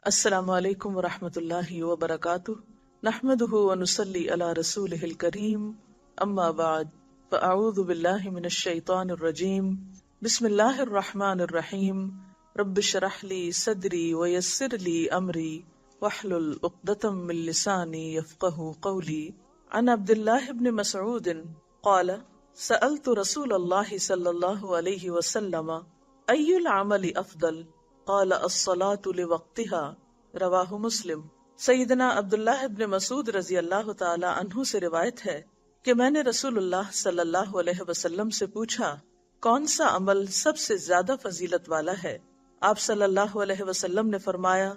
السلام علیکم ورحمۃ اللہ وبرکاتہ، نحمدہ ونصلی علی رسولہ الکریم، اما بعد فاعوذ باللہ من الشیطان الرجیم، بسم اللہ الرحمن الرحیم، رب اشرح لی صدری ویسر لی امری واحلل عقدۃ من لسانی یفقہوا قولی۔ عن عبد اللہ بن مسعود قال سألت رسول اللہ صلی اللہ علیہ وسلم ای العمل افضل قال الصلاۃ لوقتها، رواہ مسلم۔ سیدنا عبداللہ ابن مسعود رضی اللہ تعالی عنہ سے روایت ہے کہ میں نے رسول اللہ صلی اللہ علیہ وسلم سے پوچھا کون سا عمل سب سے زیادہ فضیلت والا ہے؟ آپ صلی اللہ علیہ وسلم نے فرمایا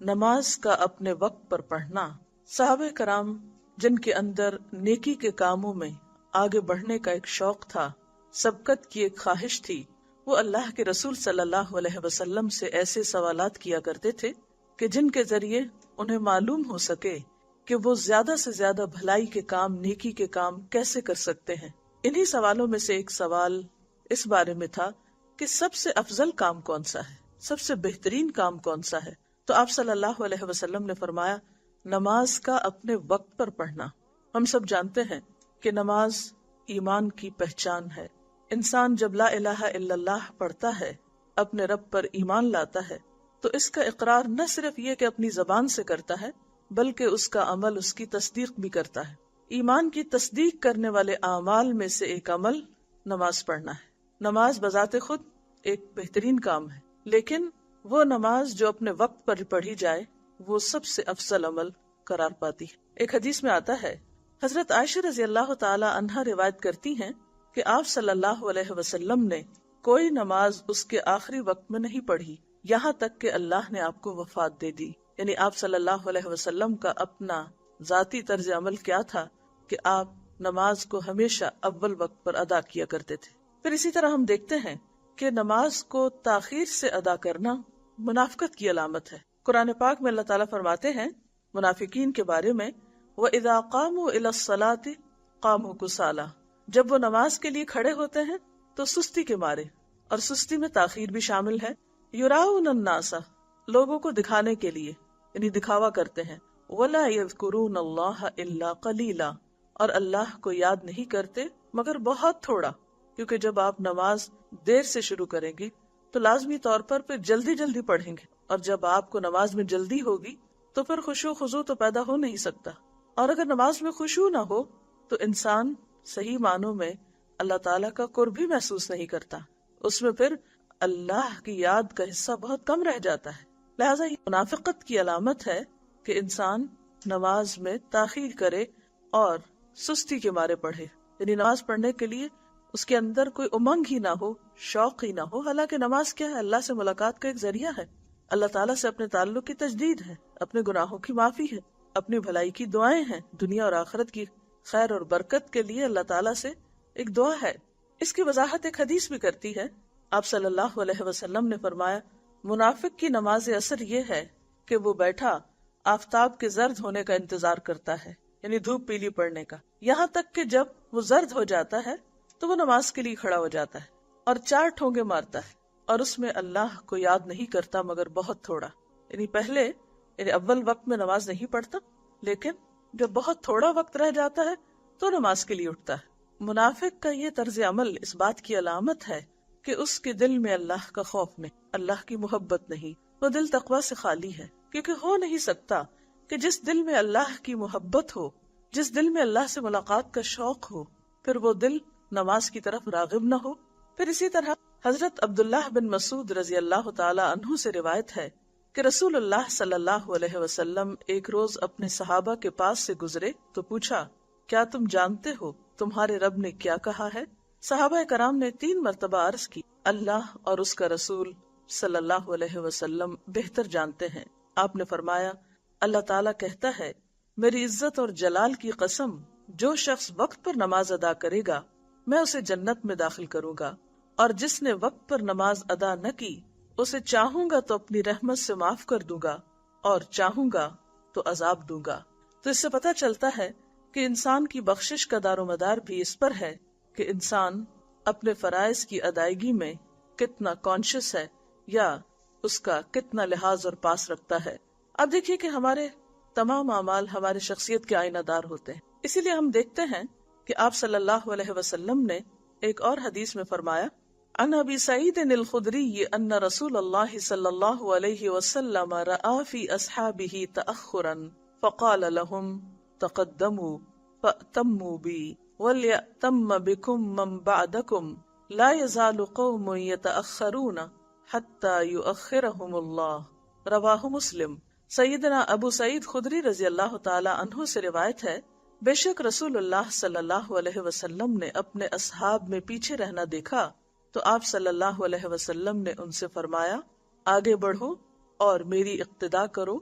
نماز کا اپنے وقت پر پڑھنا۔ صحابہ کرام جن کے اندر نیکی کے کاموں میں آگے بڑھنے کا ایک شوق تھا، سبقت کی ایک خواہش تھی، وہ اللہ کے رسول صلی اللہ علیہ وسلم سے ایسے سوالات کیا کرتے تھے کہ جن کے ذریعے انہیں معلوم ہو سکے کہ وہ زیادہ سے زیادہ بھلائی کے کام، نیکی کے کام کیسے کر سکتے ہیں۔ انہی سوالوں میں سے ایک سوال اس بارے میں تھا کہ سب سے افضل کام کون سا ہے، سب سے بہترین کام کون سا ہے؟ تو آپ صلی اللہ علیہ وسلم نے فرمایا نماز کا اپنے وقت پر پڑھنا۔ ہم سب جانتے ہیں کہ نماز ایمان کی پہچان ہے۔ انسان جب لا الہ الا اللہ پڑھتا ہے، اپنے رب پر ایمان لاتا ہے، تو اس کا اقرار نہ صرف یہ کہ اپنی زبان سے کرتا ہے بلکہ اس کا عمل اس کی تصدیق بھی کرتا ہے۔ ایمان کی تصدیق کرنے والے اعمال میں سے ایک عمل نماز پڑھنا ہے۔ نماز بذات خود ایک بہترین کام ہے، لیکن وہ نماز جو اپنے وقت پر پڑھی جائے وہ سب سے افضل عمل قرار پاتی ہے۔ ایک حدیث میں آتا ہے، حضرت عائشہ رضی اللہ تعالی عنہا روایت کرتی ہیں کہ آپ صلی اللہ علیہ وسلم نے کوئی نماز اس کے آخری وقت میں نہیں پڑھی یہاں تک کہ اللہ نے آپ کو وفات دے دی۔ یعنی آپ صلی اللہ علیہ وسلم کا اپنا ذاتی طرز عمل کیا تھا کہ آپ نماز کو ہمیشہ اول وقت پر ادا کیا کرتے تھے۔ پھر اسی طرح ہم دیکھتے ہیں کہ نماز کو تاخیر سے ادا کرنا منافقت کی علامت ہے۔ قرآن پاک میں اللہ تعالیٰ فرماتے ہیں منافقین کے بارے میں، وَإِذَا قَامُوا إِلَى الصَّلَاةِ قَامُوا كُسَالَىٰ، جب وہ نماز کے لیے کھڑے ہوتے ہیں تو سستی کے مارے، اور سستی میں تاخیر بھی شامل ہے۔ یراؤن الناس، لوگوں کو دکھانے کے لیے، یعنی دکھاوا کرتے ہیں، ولا یذکرون اللہ الا قلیلا، اور اللہ کو یاد نہیں کرتے مگر بہت تھوڑا، کیونکہ جب آپ نماز دیر سے شروع کریں گی تو لازمی طور پر پھر جلدی جلدی پڑھیں گے، اور جب آپ کو نماز میں جلدی ہوگی تو پھر خشوع خضوع تو پیدا ہو نہیں سکتا، اور اگر نماز میں خشوع نہ ہو تو انسان صحیح معنوں میں اللہ تعالیٰ کا قرب بھی محسوس نہیں کرتا، اس میں پھر اللہ کی یاد کا حصہ بہت کم رہ جاتا ہے۔ لہٰذا یہ منافقت کی علامت ہے کہ انسان نماز میں تاخیر کرے اور سستی کے مارے پڑھے، یعنی نماز پڑھنے کے لیے اس کے اندر کوئی امنگ ہی نہ ہو، شوق ہی نہ ہو، حالانکہ نماز کیا ہے؟ اللہ سے ملاقات کا ایک ذریعہ ہے، اللہ تعالیٰ سے اپنے تعلق کی تجدید ہے، اپنے گناہوں کی معافی ہے، اپنی بھلائی کی دعائیں ہیں، دنیا اور آخرت کی خیر اور برکت کے لیے اللہ تعالیٰ سے ایک دعا ہے۔ اس کی وضاحت ایک حدیث بھی کرتی ہے۔ آپ صلی اللہ علیہ وسلم نے فرمایا منافق کی نماز اثر یہ ہے کہ وہ بیٹھا آفتاب کے زرد ہونے کا انتظار کرتا ہے، یعنی دھوپ پیلی پڑنے کا، یہاں تک کہ جب وہ زرد ہو جاتا ہے تو وہ نماز کے لیے کھڑا ہو جاتا ہے اور 4 ٹھونگے مارتا ہے، اور اس میں اللہ کو یاد نہیں کرتا مگر بہت تھوڑا، یعنی پہلے اول وقت میں نماز نہیں پڑھتا، لیکن جب بہت تھوڑا وقت رہ جاتا ہے تو نماز کے لیے اٹھتا ہے۔ منافق کا یہ طرز عمل اس بات کی علامت ہے کہ اس کے دل میں اللہ کا خوف نہیں، اللہ کی محبت نہیں، وہ دل تقوی سے خالی ہے، کیونکہ ہو نہیں سکتا کہ جس دل میں اللہ کی محبت ہو، جس دل میں اللہ سے ملاقات کا شوق ہو، پھر وہ دل نماز کی طرف راغب نہ ہو۔ پھر اسی طرح حضرت عبداللہ بن مسعود رضی اللہ تعالی عنہ سے روایت ہے کہ رسول اللہ صلی اللہ علیہ وسلم ایک روز اپنے صحابہ کے پاس سے گزرے تو پوچھا کیا تم جانتے ہو تمہارے رب نے کیا کہا ہے؟ صحابہ کرام نے 3 مرتبہ عرض کی اللہ اور اس کا رسول صلی اللہ علیہ وسلم بہتر جانتے ہیں۔ آپ نے فرمایا اللہ تعالیٰ کہتا ہے میری عزت اور جلال کی قسم، جو شخص وقت پر نماز ادا کرے گا میں اسے جنت میں داخل کروں گا، اور جس نے وقت پر نماز ادا نہ کی اسے چاہوں گا تو اپنی رحمت سے معاف کر دوں گا اور چاہوں گا تو عذاب دوں گا۔ تو اس سے پتہ چلتا ہے کہ انسان کی بخشش کا دار و مدار بھی اس پر ہے کہ انسان اپنے فرائض کی ادائیگی میں کتنا کانشیس ہے یا اس کا کتنا لحاظ اور پاس رکھتا ہے۔ اب دیکھیے کہ ہمارے تمام اعمال ہمارے شخصیت کے آئینہ دار ہوتے ہیں، اسی لیے ہم دیکھتے ہیں کہ آپ صلی اللہ علیہ وسلم نے ایک اور حدیث میں فرمایا، عن ابی سعید الخدری ان رسول اللہ صلی اللہ علیہ وسلم رأى فی اصحابہ تأخرا فقال لهم تقدموا فأتموا بی ولیأتم بکم من بعدکم لا یزال قوم یتأخرون حتی یؤخرهم اللہ، رواہ مسلم۔ سیدنا ابو سعید خدری رضی اللہ تعالی عنہ سے روایت ہے، بے شک رسول اللہ صلی اللہ علیہ وسلم نے اپنے اصحاب میں پیچھے رہنا دیکھا تو آپ صلی اللہ علیہ وسلم نے ان سے فرمایا، آگے بڑھو اور میری اقتدا کرو،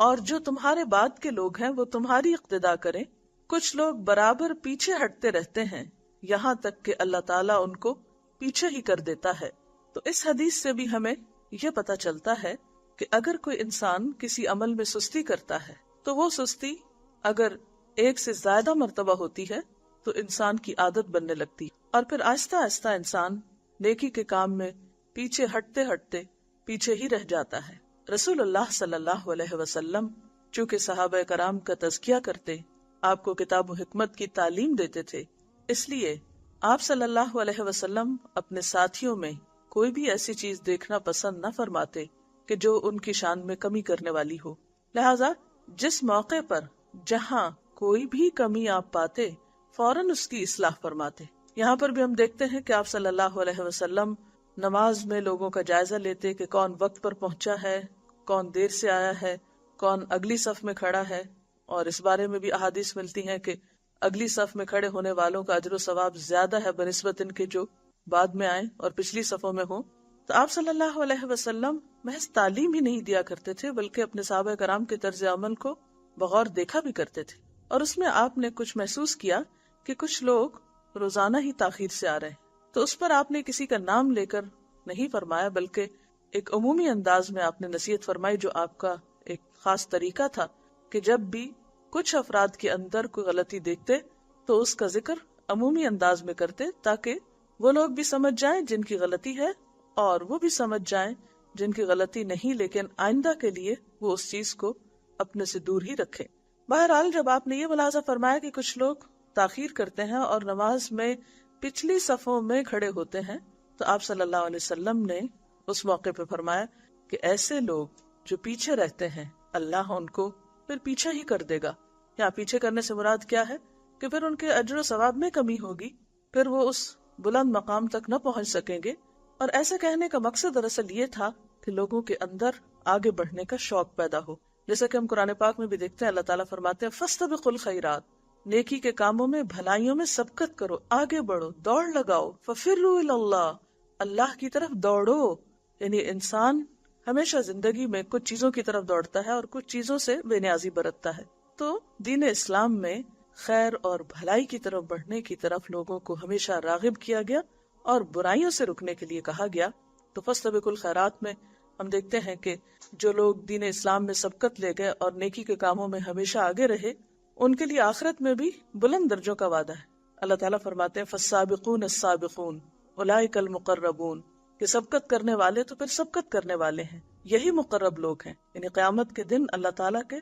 اور جو تمہارے بعد کے لوگ ہیں وہ تمہاری اقتدا کریں۔ کچھ لوگ برابر پیچھے ہٹتے رہتے ہیں یہاں تک کہ اللہ تعالیٰ ان کو پیچھے ہی کر دیتا ہے۔ تو اس حدیث سے بھی ہمیں یہ پتہ چلتا ہے کہ اگر کوئی انسان کسی عمل میں سستی کرتا ہے تو وہ سستی اگر ایک سے زیادہ مرتبہ ہوتی ہے تو انسان کی عادت بننے لگتی ہے، اور پھر آہستہ آہستہ انسان نیکی کے کام میں پیچھے ہٹتے ہٹتے پیچھے ہی رہ جاتا ہے۔ رسول اللہ صلی اللہ علیہ وسلم چونکہ صحابہ کرام کا تزکیہ کرتے، آپ کو کتاب و حکمت کی تعلیم دیتے تھے، اس لیے آپ صلی اللہ علیہ وسلم اپنے ساتھیوں میں کوئی بھی ایسی چیز دیکھنا پسند نہ فرماتے کہ جو ان کی شان میں کمی کرنے والی ہو، لہذا جس موقع پر جہاں کوئی بھی کمی آپ پاتے فوراً اس کی اصلاح فرماتے۔ یہاں پر بھی ہم دیکھتے ہیں کہ آپ صلی اللہ علیہ وسلم نماز میں لوگوں کا جائزہ لیتے کہ کون وقت پر پہنچا ہے، کون دیر سے آیا ہے، کون اگلی صف میں کھڑا ہے، اور اس بارے میں بھی احادیث ملتی ہیں کہ اگلی صف میں کھڑے ہونے والوں کا اجر و ثواب زیادہ ہے بنسبت ان کے جو بعد میں آئیں اور پچھلی صفوں میں ہوں۔ تو آپ صلی اللہ علیہ وسلم محض تعلیم ہی نہیں دیا کرتے تھے بلکہ اپنے صحابہ کرام کے طرز عمل کو بغور دیکھا بھی کرتے تھے، اور اس میں آپ نے کچھ محسوس کیا کہ کچھ لوگ روزانہ ہی تاخیر سے آ رہے ہیں، تو اس پر آپ نے کسی کا نام لے کر نہیں فرمایا بلکہ ایک عمومی انداز میں آپ نے نصیحت فرمائی، جو آپ کا ایک خاص طریقہ تھا کہ جب بھی کچھ افراد کے اندر کوئی غلطی دیکھتے تو اس کا ذکر عمومی انداز میں کرتے تاکہ وہ لوگ بھی سمجھ جائیں جن کی غلطی ہے اور وہ بھی سمجھ جائیں جن کی غلطی نہیں، لیکن آئندہ کے لیے وہ اس چیز کو اپنے سے دور ہی رکھیں۔ بہرحال جب آپ نے یہ ملاحظہ فرمایا کہ کچھ لوگ تاخیر کرتے ہیں اور نماز میں پچھلی صفوں میں کھڑے ہوتے ہیں تو آپ صلی اللہ علیہ وسلم نے اس موقع پہ فرمایا کہ ایسے لوگ جو پیچھے رہتے ہیں اللہ ان کو پھر پیچھے ہی کر دے گا۔ یہاں پیچھے کرنے سے مراد کیا ہے کہ پھر ان کے اجر و ثواب میں کمی ہوگی، پھر وہ اس بلند مقام تک نہ پہنچ سکیں گے۔ اور ایسا کہنے کا مقصد دراصل یہ تھا کہ لوگوں کے اندر آگے بڑھنے کا شوق پیدا ہو، جیسا کہ ہم قرآن پاک میں بھی دیکھتے ہیں، اللہ تعالیٰ فرماتے ہیں فَاسْتَبِقُوا الْخَيْرَاتِ، نیکی کے کاموں میں بھلائیوں میں سبقت کرو، آگے بڑھو، دوڑ لگاؤ، فَفِرُّوا إِلَى اللَّهِ، اللہ کی طرف دوڑو۔ یعنی انسان ہمیشہ زندگی میں کچھ چیزوں کی طرف دوڑتا ہے اور کچھ چیزوں سے بے نیازی برتتا ہے، تو دین اسلام میں خیر اور بھلائی کی طرف بڑھنے کی طرف لوگوں کو ہمیشہ راغب کیا گیا اور برائیوں سے رکنے کے لیے کہا گیا۔ تو فاستبقوا الخیرات میں ہم دیکھتے ہیں کہ جو لوگ دین اسلام میں سبقت لے گئے اور نیکی کے کاموں میں ہمیشہ آگے رہے، ان کے لیے آخرت میں بھی بلند درجوں کا وعدہ ہے۔ اللہ تعالیٰ فرماتے ہیں فالسابقون السابقون اولئک المقربون، کہ سبقت کرنے والے تو پھر سبقت کرنے والے ہیں، یہی مقرب لوگ ہیں، یعنی قیامت کے دن اللہ تعالیٰ کے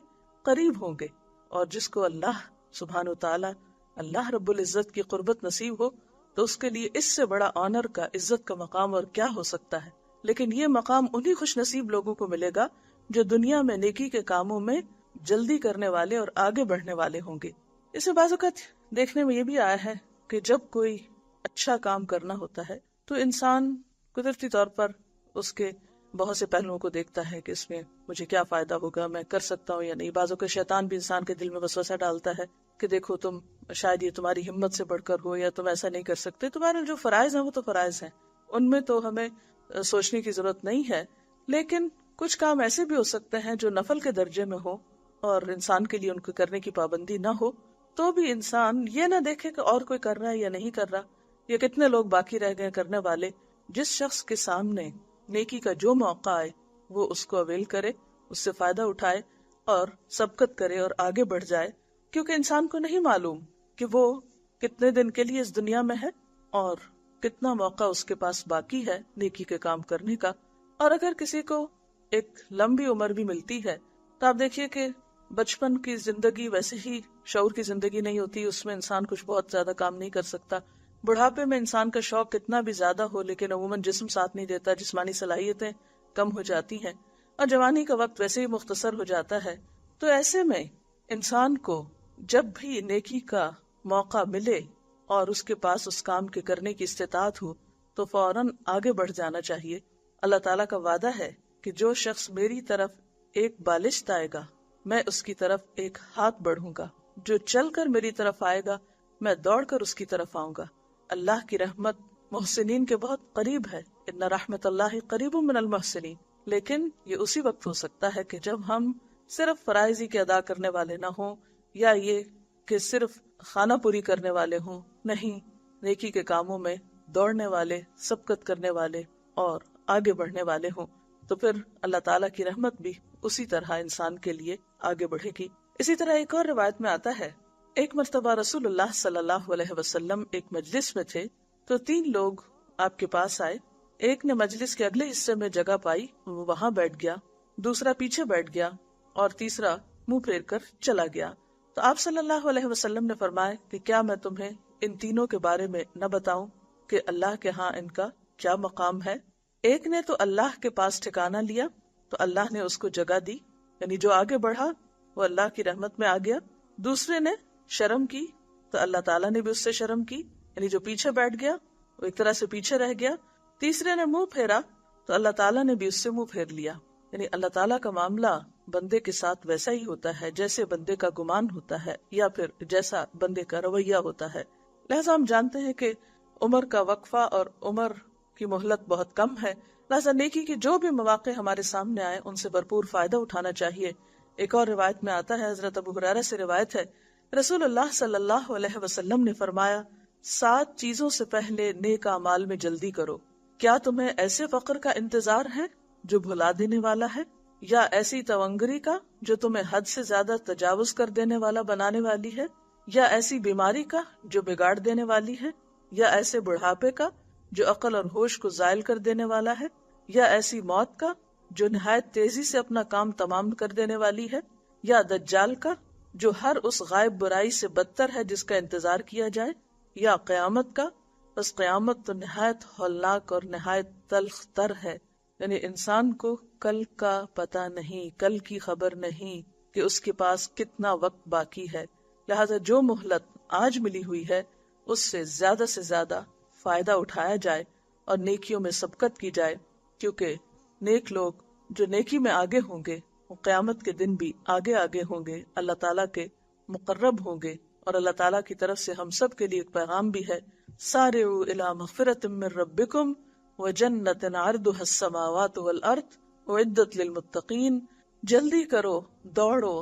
قریب ہوں گے۔ اور جس کو اللہ سبحانہ وتعالیٰ اللہ رب العزت کی قربت نصیب ہو تو اس کے لیے اس سے بڑا آنر کا، عزت کا مقام اور کیا ہو سکتا ہے۔ لیکن یہ مقام انہی خوش نصیب لوگوں کو ملے گا جو دنیا میں نیکی کے کاموں میں جلدی کرنے والے اور آگے بڑھنے والے ہوں گے۔ اس میں بعض اوقات دیکھنے میں یہ بھی آیا ہے کہ جب کوئی اچھا کام کرنا ہوتا ہے تو انسان قدرتی طور پر اس کے بہت سے پہلوؤں کو دیکھتا ہے کہ اس میں مجھے کیا فائدہ ہوگا، میں کر سکتا ہوں یا نہیں۔ بعضوں کے شیطان بھی انسان کے دل میں وسوسہ ڈالتا ہے کہ دیکھو تم شاید یہ تمہاری ہمت سے بڑھ کر ہو یا تم ایسا نہیں کر سکتے۔ تمہارے جو فرائض ہیں وہ تو فرائض ہیں، ان میں تو ہمیں سوچنے کی ضرورت نہیں ہے، لیکن کچھ کام ایسے بھی ہو سکتے ہیں جو نفل کے درجے میں ہو اور انسان کے لیے ان کو کرنے کی پابندی نہ ہو، تو بھی انسان یہ نہ دیکھے کہ اور کوئی کر رہا ہے یا نہیں کر رہا، یا کتنے لوگ باقی رہ گئے کرنے والے۔ جس شخص کے سامنے نیکی کا جو موقع آئے وہ اس کو اویل کرے، اس سے فائدہ اٹھائے اور سبقت کرے اور آگے بڑھ جائے، کیونکہ انسان کو نہیں معلوم کہ وہ کتنے دن کے لیے اس دنیا میں ہے اور کتنا موقع اس کے پاس باقی ہے نیکی کے کام کرنے کا۔ اور اگر کسی کو ایک لمبی عمر بھی ملتی ہے تو آپ دیکھیے کہ بچپن کی زندگی ویسے ہی شعور کی زندگی نہیں ہوتی، اس میں انسان کچھ بہت زیادہ کام نہیں کر سکتا. بڑھاپے میں انسان کا شوق کتنا بھی زیادہ ہو لیکن عموماً جسم ساتھ نہیں دیتا، جسمانی صلاحیتیں کم ہو جاتی ہیں، اور جوانی کا وقت ویسے ہی مختصر ہو جاتا ہے. تو ایسے میں انسان کو جب بھی نیکی کا موقع ملے اور اس کے پاس اس کام کے کرنے کی استطاعت ہو تو فوراً آگے بڑھ جانا چاہیے. اللہ تعالیٰ کا وعدہ ہے کہ جو شخص میری طرف ایک بالشت آئے گا میں اس کی طرف ایک ہاتھ بڑھوں گا، جو چل کر میری طرف آئے گا میں دوڑ کر اس کی طرف آؤں گا. اللہ کی رحمت محسنین کے بہت قریب ہے، ان رحمت اللہ قریب من المحسنین. لیکن یہ اسی وقت ہو سکتا ہے کہ جب ہم صرف فرائض کے ادا کرنے والے نہ ہوں، یا یہ کہ صرف خانہ پوری کرنے والے ہوں. نہیں، نیکی کے کاموں میں دوڑنے والے، سبقت کرنے والے اور آگے بڑھنے والے ہوں تو پھر اللہ تعالیٰ کی رحمت بھی اسی طرح انسان کے لیے آگے بڑھے گی. اسی طرح ایک اور روایت میں آتا ہے، ایک مرتبہ رسول اللہ صلی اللہ علیہ وسلم ایک مجلس میں تھے تو 3 لوگ آپ کے پاس آئے. ایک نے مجلس کے اگلے حصے میں جگہ پائی، وہ وہاں بیٹھ گیا، دوسرا پیچھے بیٹھ گیا اور تیسرا منہ پھیر کر چلا گیا. تو آپ صلی اللہ علیہ وسلم نے فرمایا کہ کیا میں تمہیں ان تینوں کے بارے میں نہ بتاؤں کہ اللہ کے ہاں ان کا کیا مقام ہے؟ ایک نے تو اللہ کے پاس ٹھکانہ لیا تو اللہ نے اس کو جگہ دی، یعنی جو آگے بڑھا وہ اللہ کی رحمت میں آ گیا. دوسرے نے شرم کی تو اللہ تعالیٰ نے بھی اس سے شرم کی، یعنی جو پیچھے بیٹھ گیا وہ ایک طرح سے پیچھے رہ گیا. تیسرے نے منہ پھیرا تو اللہ تعالیٰ نے بھی اس سے منہ پھیر لیا. یعنی اللہ تعالیٰ کا معاملہ بندے کے ساتھ ویسا ہی ہوتا ہے جیسے بندے کا گمان ہوتا ہے یا پھر جیسا بندے کا رویہ ہوتا ہے. لہٰذا ہم جانتے ہیں کہ عمر کا وقفہ اور عمر کی مہلت بہت کم ہے، لہٰذا نیکی کے جو بھی مواقع ہمارے سامنے آئے ان سے بھرپور فائدہ اٹھانا چاہیے. ایک اور روایت میں آتا ہے، حضرت ابو ہریرہ سے روایت ہے، رسول اللہ صلی اللہ علیہ وسلم نے فرمایا 7 چیزوں سے پہلے نیک اعمال میں جلدی کرو. کیا تمہیں ایسے فقر کا انتظار ہے جو بھلا دینے والا ہے، یا ایسی تونگری کا جو تمہیں حد سے زیادہ تجاوز کر دینے والا بنانے والی ہے، یا ایسی بیماری کا جو بگاڑ دینے والی ہے، یا ایسے بڑھاپے کا جو عقل اور ہوش کو زائل کر دینے والا ہے، یا ایسی موت کا جو نہایت تیزی سے اپنا کام تمام کر دینے والی ہے، یا دجال کا جو ہر اس غائب برائی سے بدتر ہے جس کا انتظار کیا جائے، یا قیامت کا، بس قیامت تو نہایت ہولناک اور نہایت تلخ تر ہے. یعنی انسان کو کل کا پتہ نہیں، کل کی خبر نہیں کہ اس کے پاس کتنا وقت باقی ہے. لہذا جو مہلت آج ملی ہوئی ہے اس سے زیادہ فائدہ اٹھایا جائے اور نیکیوں میں سبقت کی جائے، کیونکہ نیک لوگ جو نیکی میں آگے ہوں گے وہ قیامت کے دن بھی آگے ہوں گے، اللہ تعالیٰ کے مقرب ہوں گے. اور اللہ تعالیٰ کی طرف سے ہم سب کے لیے ایک پیغام بھی ہے، سارعوا الی مغفرۃ من ربکم وجنۃ عرضها السماوات والارض اعدت للمتقین. جلدی کرو، دوڑو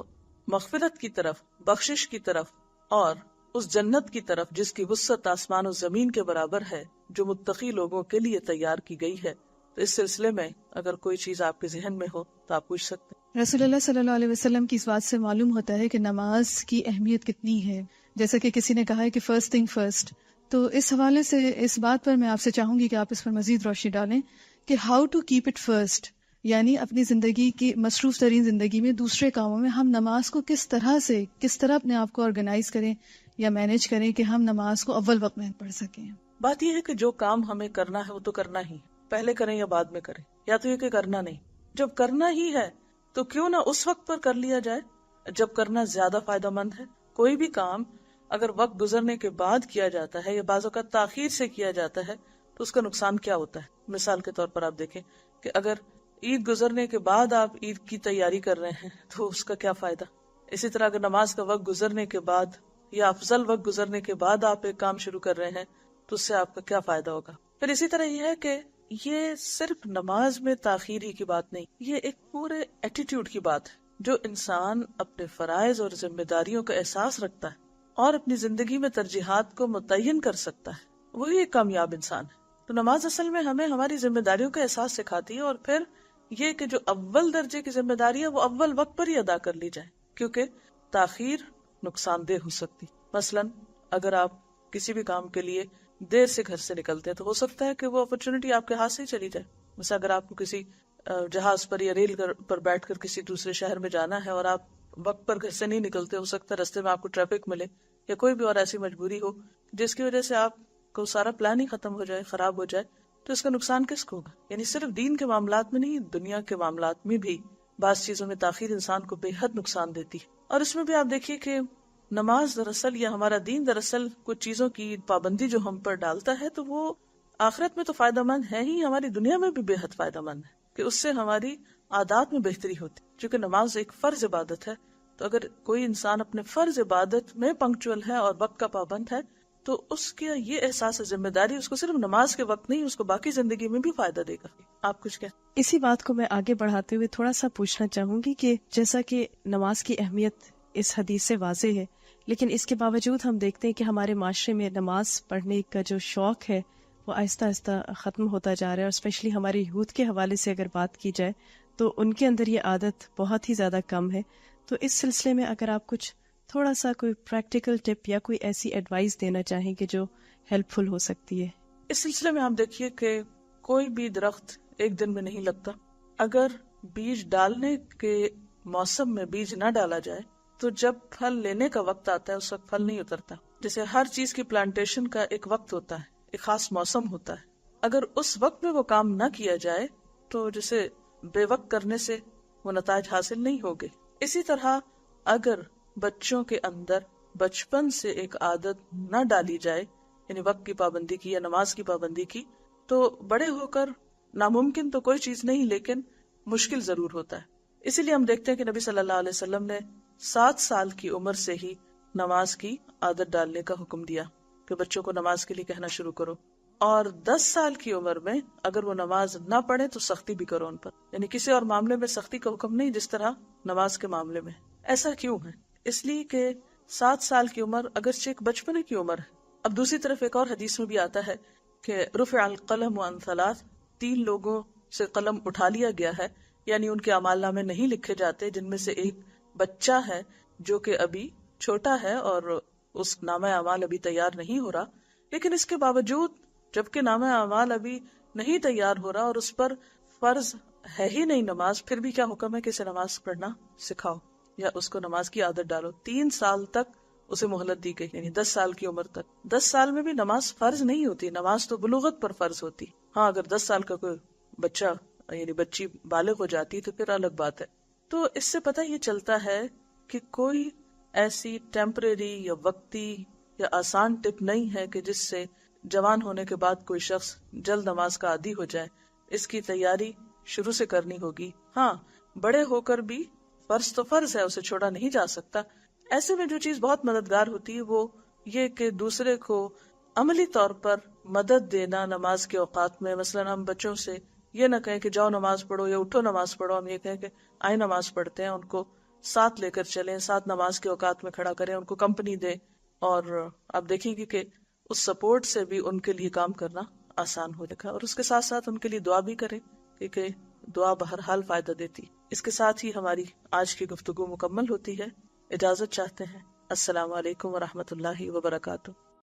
مغفرت کی طرف، بخشش کی طرف، اور اس جنت کی طرف جس کی وسعت آسمان و زمین کے برابر ہے، جو متقی لوگوں کے لیے تیار کی گئی ہے. تو اس سلسلے میں اگر کوئی چیز آپ کے ذہن میں ہو تو آپ پوچھ سکتے ہیں. رسول اللہ صلی اللہ علیہ وسلم کی اس بات سے معلوم ہوتا ہے کہ نماز کی اہمیت کتنی ہے، جیسا کہ کسی نے کہا ہے کہ فرسٹ تھنگ فرسٹ. تو اس حوالے سے اس بات پر میں آپ سے چاہوں گی کہ آپ اس پر مزید روشنی ڈالیں کہ how to keep it first, یعنی اپنی زندگی کی مصروف ترین زندگی میں دوسرے کاموں میں ہم نماز کو کس طرح اپنے آپ کو آرگنائز کریں یا مینیج کریں کہ ہم نماز کو اول وقت میں پڑھ سکیں. بات یہ ہے کہ جو کام ہمیں کرنا ہے وہ تو کرنا ہی، پہلے کریں یا بعد میں کریں، یا تو یہ کہ کرنا نہیں. جب کرنا ہی ہے تو کیوں نہ اس وقت پر کر لیا جائے جب کرنا زیادہ فائدہ مند ہے. کوئی بھی کام اگر وقت گزرنے کے بعد کیا جاتا ہے یا بعض اوقات تاخیر سے کیا جاتا ہے تو اس کا نقصان کیا ہوتا ہے. مثال کے طور پر آپ دیکھیں کہ اگر عید گزرنے کے بعد آپ عید کی تیاری کر رہے ہیں تو اس کا کیا فائدہ. اسی طرح اگر نماز کا وقت گزرنے کے بعد یا افضل وقت گزرنے کے بعد آپ ایک کام شروع کر رہے ہیں تو اس سے آپ کا کیا فائدہ ہوگا. پھر اسی طرح یہ ہے کہ یہ صرف نماز میں تاخیر ہی کی بات نہیں، یہ ایک پورے ایٹیٹیوڈ کی بات ہے. جو انسان اپنے فرائض اور ذمہ داریوں کا احساس رکھتا ہے اور اپنی زندگی میں ترجیحات کو متعین کر سکتا ہے وہی ایک کامیاب انسان ہے. تو نماز اصل میں ہمیں ہماری ذمہ داریوں کا احساس سکھاتی ہے، اور پھر یہ کہ جو اول درجے کی ذمہ داری ہے وہ اول وقت پر ہی ادا کر لی جائے، کیونکہ تاخیر نقصان دہ ہو سکتی. مثلا اگر آپ کسی بھی کام کے لیے دیر سے گھر سے نکلتے ہیں تو ہو سکتا ہے کہ وہ اپرچونٹی آپ کے ہاتھ سے ہی چلی جائے. مثلا اگر آپ کو کسی جہاز پر یا ریل پر بیٹھ کر کسی دوسرے شہر میں جانا ہے اور آپ وقت پر گھر سے نہیں نکلتے، ہو سکتا ہے رستے میں آپ کو ٹریفک ملے یا کوئی بھی اور ایسی مجبوری ہو جس کی وجہ سے آپ کو سارا پلان ہی ختم ہو جائے، خراب ہو جائے، تو اس کا نقصان کس کو ہوگا؟ یعنی صرف دین کے معاملات میں نہیں، دنیا کے معاملات میں بھی بعض چیزوں میں تاخیر انسان کو بے حد نقصان دیتی ہے۔ اور اس میں بھی آپ دیکھیے کہ نماز دراصل یا ہمارا دین دراصل کچھ چیزوں کی پابندی جو ہم پر ڈالتا ہے تو وہ آخرت میں تو فائدہ مند ہے ہی، ہماری دنیا میں بھی بے حد فائدہ مند ہے کہ اس سے ہماری عادات میں بہتری ہوتی، چونکہ نماز ایک فرض عبادت ہے۔ تو اگر کوئی انسان اپنے فرض عبادت میں پنکچول ہے اور وقت کا پابند ہے تو اس کا یہ احساس ذمہ داری اس کو صرف نماز کے وقت نہیں، اس کو باقی زندگی میں بھی فائدہ دے گا۔ آپ کچھ کہیں؟ اسی بات کو میں آگے بڑھاتے ہوئے تھوڑا سا پوچھنا چاہوں گی کہ جیسا کہ نماز کی اہمیت اس حدیث سے واضح ہے، لیکن اس کے باوجود ہم دیکھتے ہیں کہ ہمارے معاشرے میں نماز پڑھنے کا جو شوق ہے وہ آہستہ آہستہ ختم ہوتا جا رہا ہے، اور اسپیشلی ہماری یوتھ کے حوالے سے اگر بات کی جائے تو ان کے اندر یہ عادت بہت ہی زیادہ کم ہے۔ تو اس سلسلے میں اگر آپ کچھ تھوڑا سا کوئی پریکٹیکل ٹپ یا کوئی ایسی ایڈوائس دینا چاہیں کہ جو ہیلپ فل ہو سکتی ہے۔ اس سلسلے میں آپ دیکھیے کہ کوئی بھی درخت ایک دن میں نہیں لگتا۔ اگر بیج ڈالنے کے موسم میں بیج نہ ڈالا جائے تو جب پھل لینے کا وقت آتا ہے اس وقت پھل نہیں اترتا۔ جیسے ہر چیز کی پلانٹیشن کا ایک وقت ہوتا ہے، ایک خاص موسم ہوتا ہے، اگر اس وقت میں وہ کام نہ کیا جائے تو جسے بے وقت کرنے سے وہ نتائج حاصل نہیں ہوگے۔ اسی طرح اگر بچوں کے اندر بچپن سے ایک عادت نہ ڈالی جائے، یعنی وقت کی پابندی کی یا نماز کی پابندی کی، تو بڑے ہو کر ناممکن تو کوئی چیز نہیں لیکن مشکل ضرور ہوتا ہے۔ اسی لیے ہم دیکھتے ہیں کہ نبی صلی اللہ علیہ وسلم نے 7 سال کی عمر سے ہی نماز کی عادت ڈالنے کا حکم دیا کہ بچوں کو نماز کے لیے کہنا شروع کرو، اور 10 سال کی عمر میں اگر وہ نماز نہ پڑھے تو سختی بھی کرو ان پر، یعنی کسی اور معاملے میں سختی کا حکم نہیں جس طرح نماز کے معاملے میں۔ ایسا کیوں ہے؟ اس لیے کہ 7 سال کی عمر اگرچہ ایک بچپنے کی عمر ہے۔ اب دوسری طرف ایک اور حدیث میں بھی آتا ہے کہ رفع القلم عن 3، 3 لوگوں سے قلم اٹھا لیا گیا ہے، یعنی ان کے اعمال نامے نہیں لکھے جاتے، جن میں سے ایک بچہ ہے جو کہ ابھی چھوٹا ہے اور اس نامہ اعمال ابھی تیار نہیں ہو رہا، لیکن اس کے باوجود جبکہ نامہ اعمال ابھی نہیں تیار ہو رہا اور اس پر فرض ہے ہی نہیں نماز، پھر بھی کیا حکم ہے کہ اسے نماز پڑھنا سکھاؤ یا اس کو نماز کی عادت ڈالو۔ 3 سال تک اسے مہلت دی گئی، یعنی 10 سال کی عمر تک۔ 10 سال میں بھی نماز فرض نہیں ہوتی، نماز تو بلوغت پر فرض ہوتی۔ ہاں اگر 10 سال کا کوئی بچہ یعنی بچی بالغ ہو جاتی تو پھر الگ بات ہے۔ تو اس سے پتہ یہ چلتا ہے کہ کوئی ایسی ٹیمپریری یا وقتی یا آسان ٹپ نہیں ہے کہ جس سے جوان ہونے کے بعد کوئی شخص جلد نماز کا عادی ہو جائے۔ اس کی تیاری شروع سے کرنی ہوگی۔ ہاں بڑے ہو کر بھی فرض تو فرض ہے، اسے چھوڑا نہیں جا سکتا۔ ایسے میں جو چیز بہت مددگار ہوتی ہے وہ یہ کہ دوسرے کو عملی طور پر مدد دینا نماز کے اوقات میں۔ مثلا ہم بچوں سے یہ نہ کہیں کہ جاؤ نماز پڑھو یا اٹھو نماز پڑھو، ہم یہ کہیں کہ آئے نماز پڑھتے ہیں، ان کو ساتھ لے کر چلیں، ساتھ نماز کے اوقات میں کھڑا کریں، ان کو کمپنی دیں، اور آپ دیکھیں گے کہ اس سپورٹ سے بھی ان کے لیے کام کرنا آسان ہو جائے گا، اور اس کے ساتھ ساتھ ان کے لیے دعا بھی کریں کیونکہ دعا بہرحال فائدہ دیتی۔ اس کے ساتھ ہی ہماری آج کی گفتگو مکمل ہوتی ہے۔ اجازت چاہتے ہیں۔ السلام علیکم ورحمۃ اللہ وبرکاتہ۔